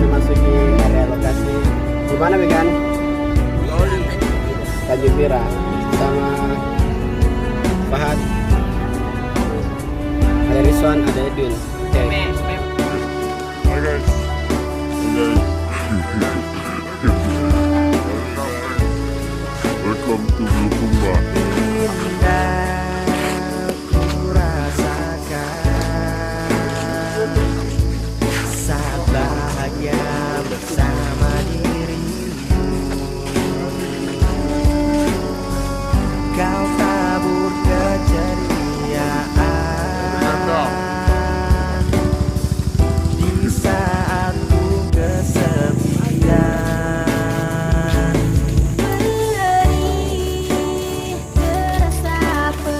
memasuki area lokasi. Di mana Megan? Tanjung Pira sama Fahad. Ada Rizwan, ada Edwin. Oke. Hi guys. Welcome to Bulukumba. Saat bahagia bersama dirimu, kau tabur keceriaan di saat ku kesepian. Bersama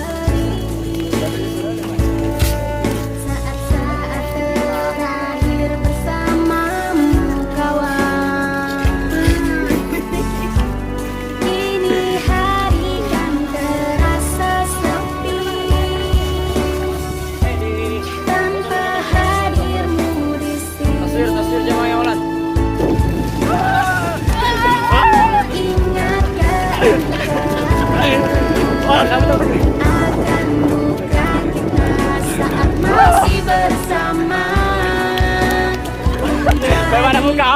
Bagaimana muka?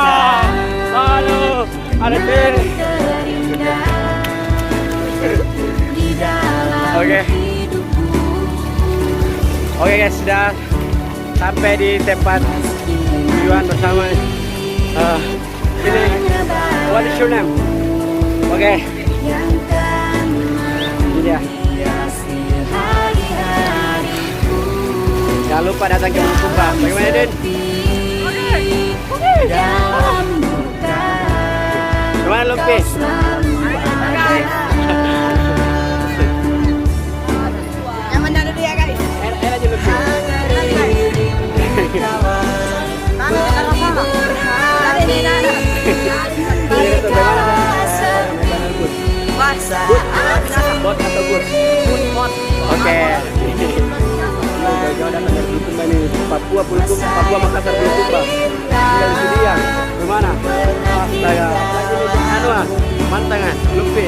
Aduh, ada Tin. Oke. Oke guys, sudah sampai di tempat tujuan bersama. Ini, what is your name? Oke. Ini dia. Jangan lupa datang ke Bulukumba. Bagaimana Den? Gimana Lumpi? yang mana dulu ya guys? Air aja Lumpi. Bot atau bot? Oke. Jauh-jauh datang dari Bulukumba nih, Papua Makassar Bulukumba. Tinggal di sini ya, gimana? Astaga, lagi nih Anwar, mantangan, Lupi.